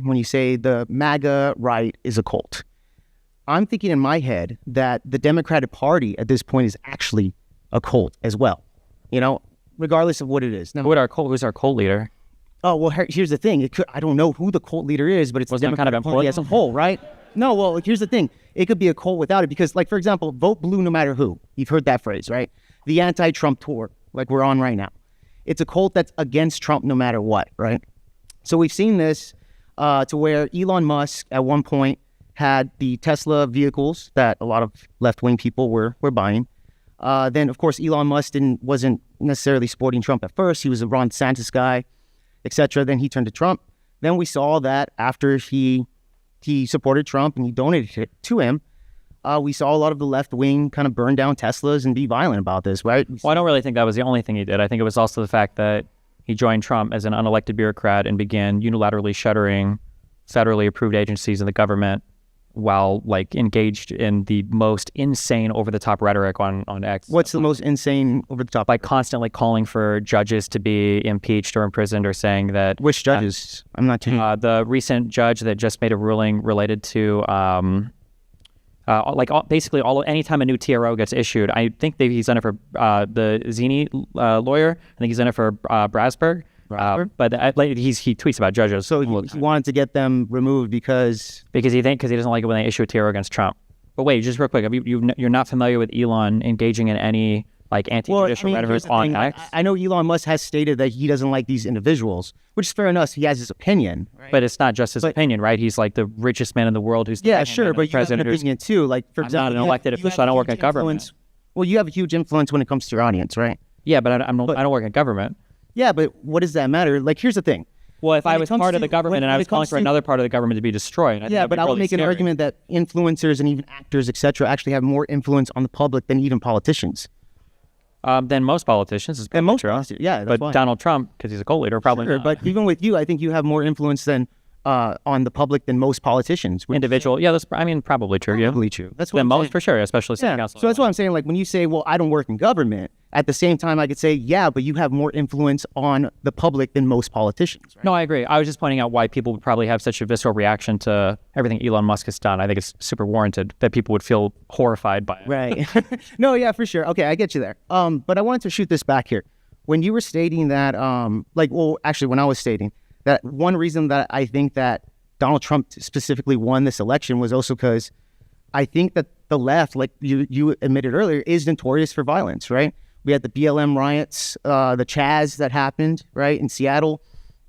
when you say the MAGA right is a cult. I'm thinking in my head that the Democratic Party at this point is actually a cult as well, regardless of what it is. Now, who's our cult leader? Oh, well, here's the thing. I don't know who the cult leader is, but it's the Democratic Party as a whole, right? No, well, here's the thing. It could be a cult without it because, for example, vote blue no matter who. You've heard that phrase, right? The anti-Trump tour, like we're on right now. It's a cult that's against Trump no matter what, right? So we've seen this to where Elon Musk at one point had the Tesla vehicles that a lot of left-wing people were buying. Then, of course, Elon Musk wasn't necessarily supporting Trump at first. He was a Ron DeSantis guy, etc. Then he turned to Trump. Then we saw that after he supported Trump and he donated it to him, we saw a lot of the left wing kind of burn down Teslas and be violent about this, right? Well, I don't really think that was the only thing he did. I think it was also the fact that he joined Trump as an unelected bureaucrat and began unilaterally shuttering federally approved agencies in the government while engaged in the most insane over-the-top rhetoric on X. What's the most insane over-the-top? Like constantly calling for judges to be impeached or imprisoned or saying that... Which judges? I'm not too... the recent judge that just made a ruling related to... basically anytime a new TRO gets issued, I think that he's done it for the Zini lawyer. I think he's done it for Brasberg. But he tweets about judges. So he wanted to get them removed because he doesn't like it when they issue a TRO against Trump. But wait, just real quick, you're not familiar with Elon engaging in any anti-judicial rhetoric on X? I know Elon Musk has stated that he doesn't like these individuals, which is fair enough. He has his opinion, right? But it's not just his opinion, right? He's like the richest man in the world who's sure, but you have an opinion too. Like for example, I'm not an elected official. I don't work in government. Well, you have a huge influence when it comes to your audience, right? Yeah, but I don't work in government. Yeah, but what does that matter? Here's the thing. Well, if I was part of the government and I was calling for another part of the government to be destroyed, but I would make an argument that influencers and even actors, etc., actually have more influence on the public than even politicians. Than most politicians. And most politicians, yeah. But why. Donald Trump, because he's a cult leader, probably not. But even with you, I think you have more influence than on the public than most politicians. Individual, that's probably true. Probably true. That's what most for sure, especially city council. So that's what I'm saying. When you say, well, I don't work in government, at the same time, I could say, yeah, but you have more influence on the public than most politicians. Right? No, I agree. I was just pointing out why people would probably have such a visceral reaction to everything Elon Musk has done. I think it's super warranted that people would feel horrified by it. Right. No, yeah, for sure. Okay, I get you there. But I wanted to shoot this back here. When you were stating that, when I was stating that one reason that I think that Donald Trump specifically won this election was also because I think that the left, like you admitted earlier, is notorious for violence, right? We had the BLM riots, the Chaz that happened, right, in Seattle,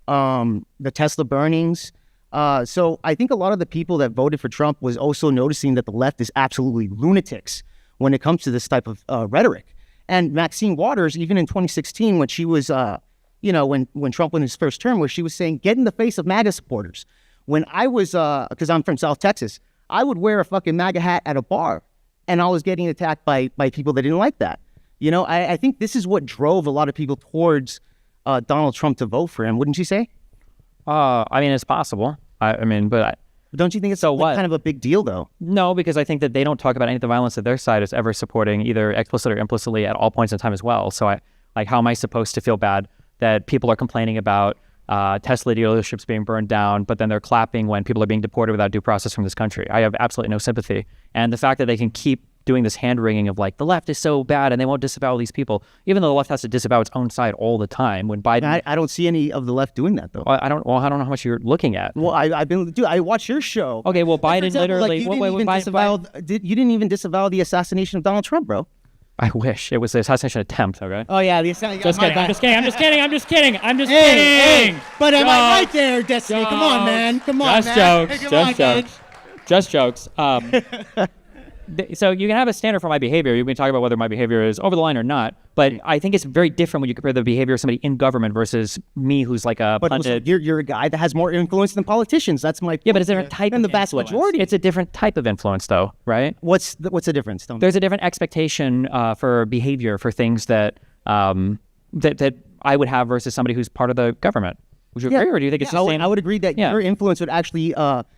the Tesla burnings. So I think a lot of the people that voted for Trump was also noticing that the left is absolutely lunatics when it comes to this type of rhetoric. And Maxine Waters, even in 2016, when she was, when Trump won his first term, where she was saying, get in the face of MAGA supporters. When I was, because I'm from South Texas, I would wear a fucking MAGA hat at a bar, and I was getting attacked by people that didn't like that. I think this is what drove a lot of people towards Donald Trump to vote for him. Wouldn't you say? It's possible. But don't you think it's kind of a big deal, though? No, because I think that they don't talk about any of the violence that their side is ever supporting, either explicitly or implicitly, at all points in time as well. So how am I supposed to feel bad that people are complaining about Tesla dealerships being burned down, but then they're clapping when people are being deported without due process from this country? I have absolutely no sympathy. And the fact that they can keep doing this hand-wringing of the left is so bad and they won't disavow these people, even though the left has to disavow its own side all the time. When Biden... I don't see any of the left doing that, though. I don't know how much you're looking at. Well, I watch your show. Okay, well, Biden literally... You didn't even disavow the assassination of Donald Trump, bro. I wish. It was the assassination attempt, okay? Oh, yeah, the assassination... I'm just kidding. Hey, but am I right there, Destiny? Come on, man. Come on, man. Just jokes. So you can have a standard for my behavior. You can talk about whether my behavior is over the line or not, but I think it's very different when you compare the behavior of somebody in government versus me, who's like a pundit. You're a guy that has more influence than politicians. That's my point. Yeah, but it's a different type and the vast majority. It's a different type of influence, though, right? What's the difference? There's a different expectation for behavior for things that that I would have versus somebody who's part of the government. Would you agree, or do you think it's the same? I would agree that your influence would actually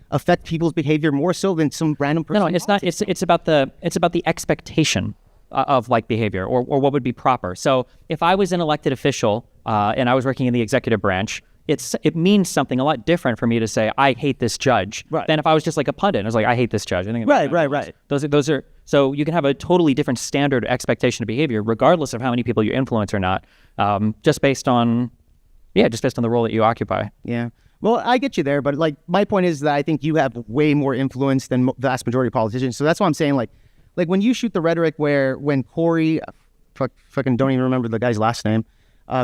affect people's behavior more so than some random person. No, it's not. It's about the expectation of behavior or what would be proper. So if I was an elected official and I was working in the executive branch it means something a lot different for me to say I hate this judge than if I was just like a pundit. I was like, I hate this judge. I think Right. Those are so you can have a totally different standard expectation of behavior, regardless of how many people you influence or not, just based on the role that you occupy. Yeah. Well, I get you there, but like my point is that I think you have way more influence than the vast majority of politicians. So that's why I'm saying like when you shoot the rhetoric when Corey, fucking don't even remember the guy's last name,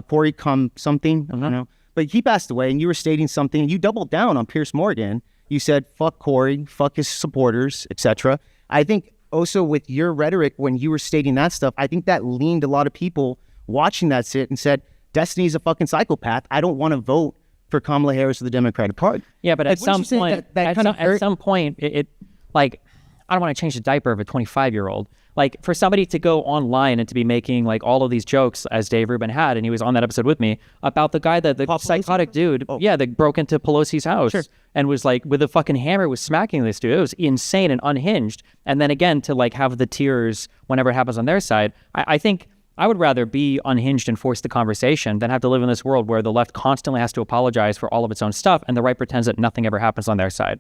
Corey something, I don't know. But he passed away, and you were stating something, and you doubled down on Pierce Morgan. You said, fuck Corey, fuck his supporters, etc. I think also with your rhetoric, when you were stating that stuff, I think that leaned a lot of people watching that sit and said, Destiny's a fucking psychopath. I don't want to vote for Kamala Harris or the Democratic Party. Yeah, but at some point, at some point, it like, I don't want to change the diaper of a 25-year-old. Like, for somebody to go online and to be making like all of these jokes, as Dave Rubin had, and he was on that episode with me, about the guy the psychotic dude, that broke into Pelosi's house and was like with a fucking hammer was smacking this dude. It was insane and unhinged. And then again, to like have the tears whenever it happens on their side, I think I would rather be unhinged and force the conversation than have to live in this world where the left constantly has to apologize for all of its own stuff and the right pretends that nothing ever happens on their side.